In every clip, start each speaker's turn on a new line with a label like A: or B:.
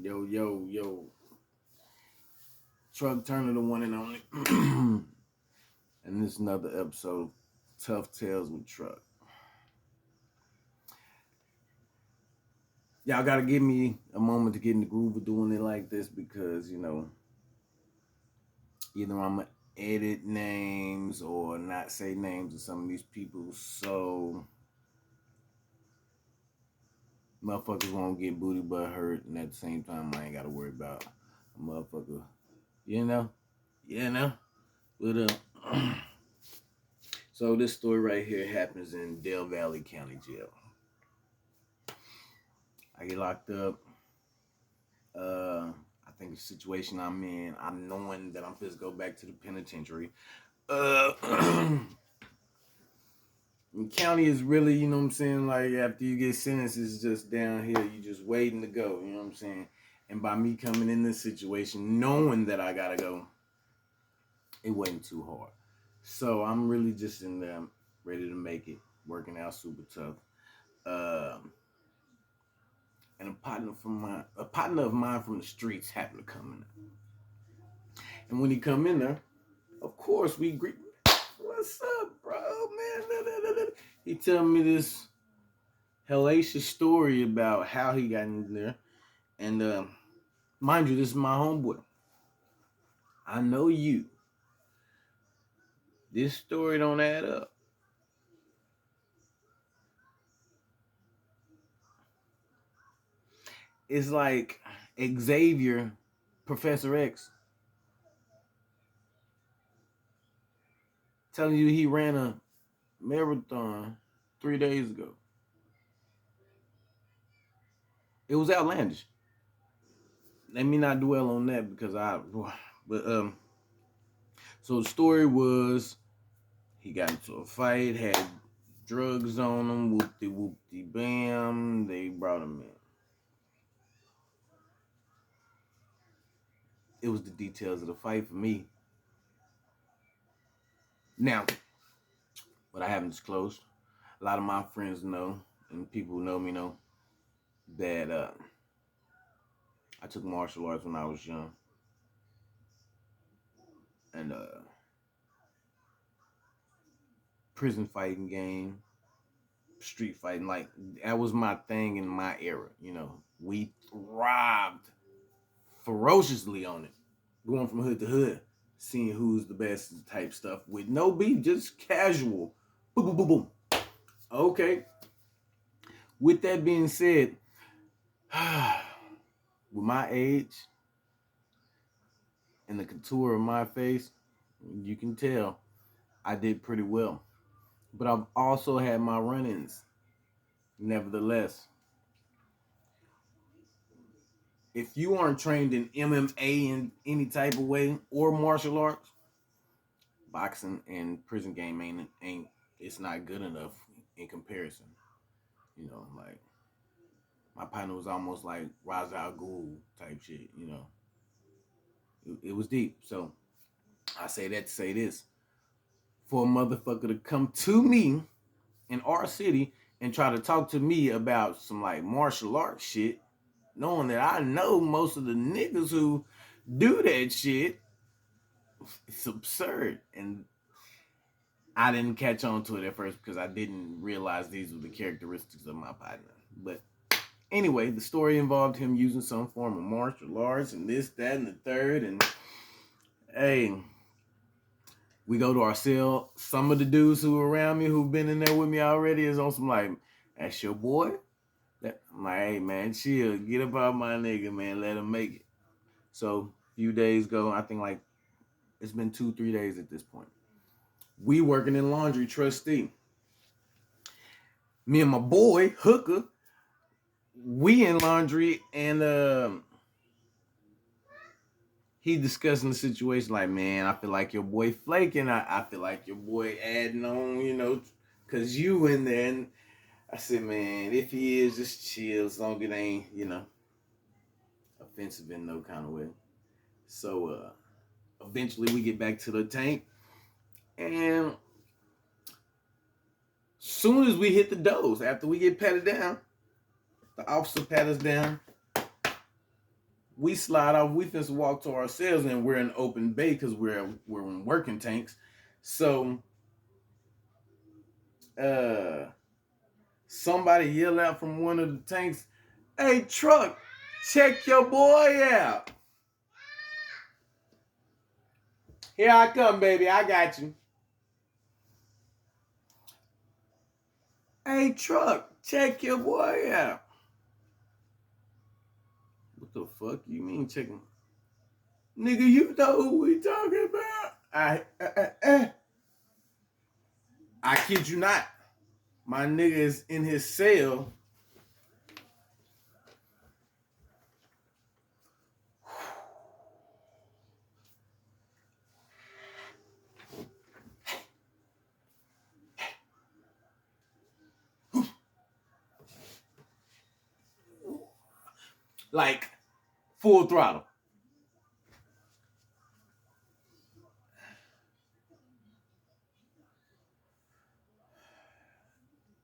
A: Yo, yo, yo. Truck Turner, the one and only. And this is another episode of Tough Tales with Truck. Y'all gotta give me a moment to get in the groove of doing it like this because, either I'm gonna edit names or not say names of some of these people. So motherfuckers won't get booty butt hurt, and at the same time I ain't gotta worry about a motherfucker. You know? You know? But so this story right here happens in Del Valley County Jail. I get locked up. I think the situation I'm in, I'm knowing that I'm supposed to go back to the penitentiary. The county is really, you know what I'm saying, like after you get sentenced, it's just down here. You just waiting to go, you know what I'm saying? And by me coming in this situation, knowing that I gotta go, it wasn't too hard. So I'm really just in there, ready to make it, working out super tough. And a partner of mine from the streets happened to come in there. And when he come in there, of course we greet. What's up, bro, man? He tell me this hellacious story about how he got in there. And mind you, this is my homeboy. I know you. This story don't add up. It's like Xavier, Professor X, telling you he ran a marathon 3 days ago. It was outlandish. Let me not dwell on that because but so the story was he got into a fight, had drugs on him, whoopty whoopty bam, they brought him in. It was the details of the fight for me. Now, what I haven't disclosed, a lot of my friends know, and people who know me know, that I took martial arts when I was young. And prison fighting game, street fighting, like that was my thing in my era. We thrived ferociously on it, going from hood to hood, seeing who's the best type stuff with no beef, just casual. Boom, boom, boom, boom. Okay. With that being said, with my age and the contour of my face, you can tell I did pretty well. But I've also had my run-ins. Nevertheless, if you aren't trained in MMA in any type of way or martial arts, boxing and prison game ain't it's not good enough in comparison. Like my partner was almost like Ra's al Ghul type shit. It was deep. So I say that to say this: for a motherfucker to come to me in our city and try to talk to me about some like martial arts shit, knowing that I know most of the niggas who do that shit, it's absurd. And I didn't catch on to it at first because I didn't realize these were the characteristics of my partner. But anyway, the story involved him using some form of martial arts and this, that, and the third. And hey, we go to our cell. Some of the dudes who are around me who've been in there with me already is on some like, that's your boy? I'm like, hey man, chill. Get up out my nigga, man. Let him make it. So a few days ago, I think like it's been 2-3 days at this point. We working in laundry, trustee. Me and my boy, Hooker, we in laundry, and he discussing the situation like, man, I feel like your boy flaking. I feel like your boy adding on, because you in there. And I said, man, if he is, just chill as long as it ain't, offensive in no kind of way. So eventually we get back to the tank, and soon as we hit the doors, after we get patted down, the officer pat us down. We slide off. We just walk to ourselves, and we're in open bay because we're in working tanks. So uh, somebody yell out from one of the tanks, "Hey, truck, check your boy out." Here I come, baby. I got you. Hey, truck, check your boy out. What the fuck you mean checking? Nigga, you know who we talking about? I kid you not. My nigga is in his cell. Like full throttle.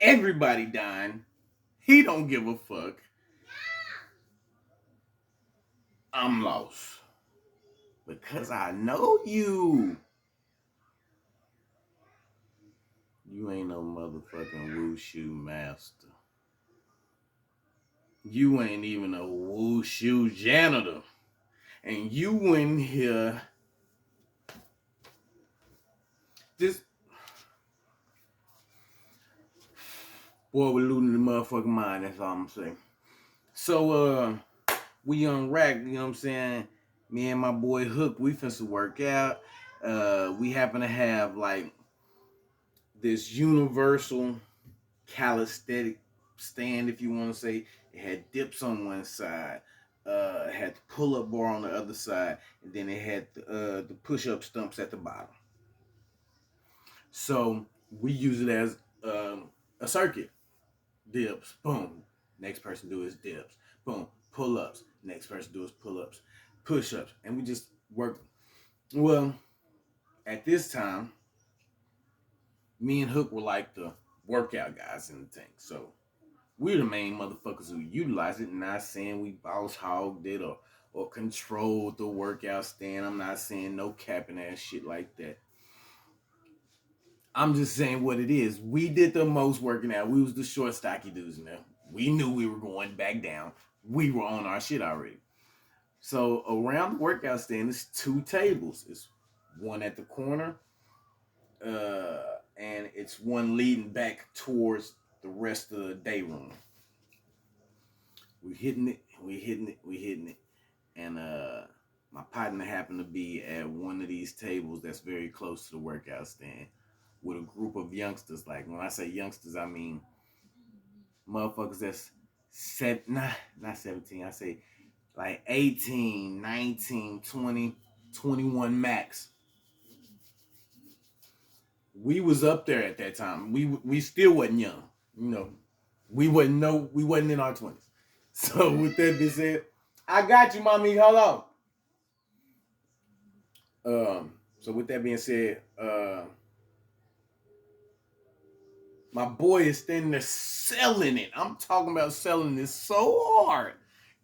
A: Everybody dying. He don't give a fuck. I'm lost. Because I know you. You ain't no motherfucking wushu master. You ain't even a wushu janitor. And you in here. This boy, we're losing the motherfucking mind. That's all I'm saying. So, we unracked, you know what I'm saying? Me and my boy Hook, we finna work out. We happen to have like this universal calisthenic stand, if you want to say. It had dips on one side, it had the pull-up bar on the other side, and then it had the push-up stumps at the bottom. So we use it as a circuit. Dips, boom. Next person do his dips, boom. Pull-ups. Next person do his pull-ups, push-ups, and we just work. Well, at this time, me and Hook were like the workout guys in the tank. So we're the main motherfuckers who utilize it. Not saying we boss hogged it or controlled the workout stand. I'm not saying no capping ass shit like that. I'm just saying what it is. We did the most working out. We was the short, stocky dudes in there. We knew we were going back down. We were on our shit already. So around the workout stand, there's two tables. It's one at the corner, and it's one leading back towards the rest of the day room. We hitting it, we hitting it, we hitting it. And my partner happened to be at one of these tables that's very close to the workout stand with a group of youngsters. Like when I say youngsters, I mean motherfuckers that's not 17. I say like 18, 19, 20, 21 max. We was up there at that time. We still wasn't young, you know. We wasn't in our 20s. So with that being said, I got you, mommy. Hold on. So with that being said, my boy is standing there selling it. I'm talking about selling this so hard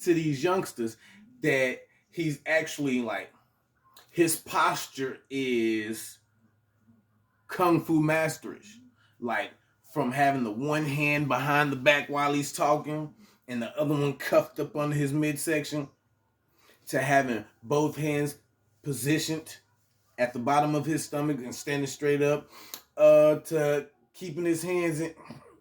A: to these youngsters that he's actually like his posture is kung fu masterish. Like from having the one hand behind the back while he's talking and the other one cuffed up under his midsection to having both hands positioned at the bottom of his stomach and standing straight up, to keeping his hands in.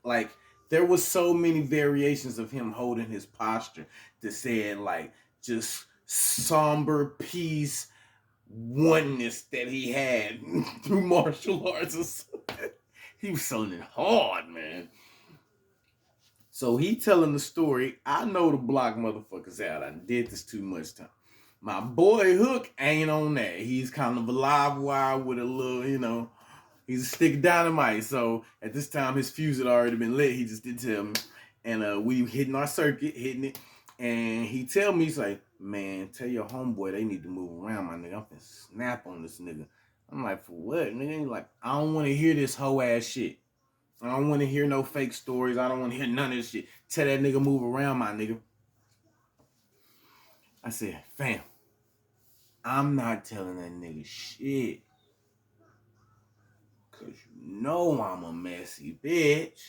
A: Like there was so many variations of him holding his posture to say like just somber peace oneness that he had through martial arts. He was selling it hard, man. So he telling the story. I know the block motherfuckers out. I did this too much time. My boy Hook ain't on that. He's kind of a live wire with a little, he's a stick of dynamite. So at this time, his fuse had already been lit. He just didn't tell me. And we hitting our circuit, hitting it. And he tell me, he's like, man, tell your homeboy they need to move around, my nigga. I'm finna snap on this nigga. I'm like, for what, nigga? He's like, I don't want to hear this hoe ass shit. I don't want to hear no fake stories. I don't want to hear none of this shit. Tell that nigga move around, my nigga. I said, fam, I'm not telling that nigga shit. Cause you know I'm a messy bitch.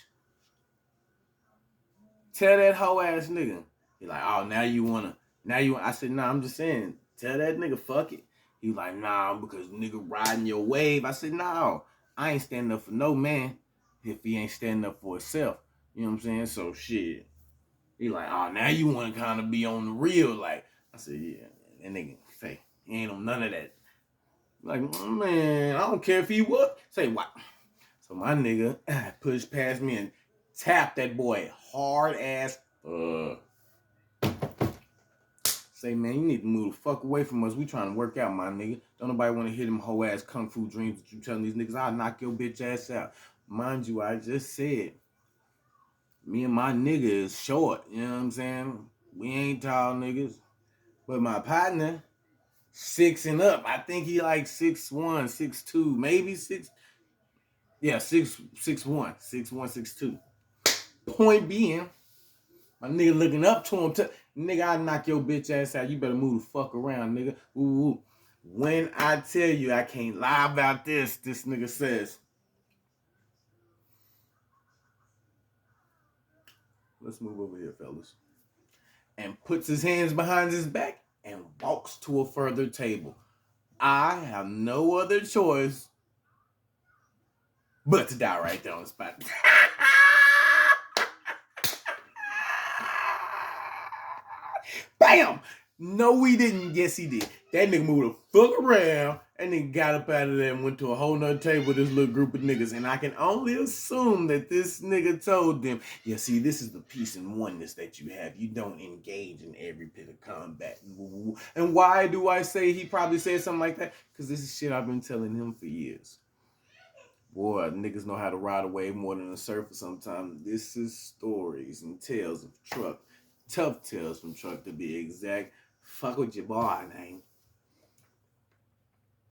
A: Tell that hoe ass nigga. He like, oh, I said, nah, I'm just saying, tell that nigga, fuck it. He like, nah, because nigga riding your wave. I said, no, I ain't standing up for no man if he ain't standing up for himself. You know what I'm saying? So shit. He like, oh, now you want to kind of be on the real. Like, I said, yeah, that nigga say, he ain't on none of that. Like, man, I don't care if he what. Say what? So my nigga pushed past me and tapped that boy hard ass. Say, man, you need to move the fuck away from us. We trying to work out, my nigga. Don't nobody want to hear them whole ass kung fu dreams that you telling these niggas. I'll knock your bitch ass out. Mind you, I just said, me and my nigga is short. You know what I'm saying? We ain't tall niggas. But my partner, 6 and up. I think he like 6'1", 6'2", maybe 6. Yeah, 6'1", 6'1", 6'2". Point being, my nigga looking up to him. Nigga, I'll knock your bitch ass out. You better move the fuck around, nigga. Ooh. When I tell you I can't lie about this nigga says, let's move over here, fellas. And puts his hands behind his back and walks to a further table. I have no other choice but to die right there on the spot. Bam! No, he didn't. Yes, he did. That nigga moved the fuck around and then got up out of there and went to a whole nother table with this little group of niggas. And I can only assume that this nigga told them, yeah, see, this is the peace and oneness that you have. You don't engage in every bit of combat. And why do I say he probably said something like that? Because this is shit I've been telling him for years. Boy, niggas know how to ride a wave more than the surfer sometimes. This is stories and tales of truck. Tough tales from truck to be exact. Fuck with your boy, man.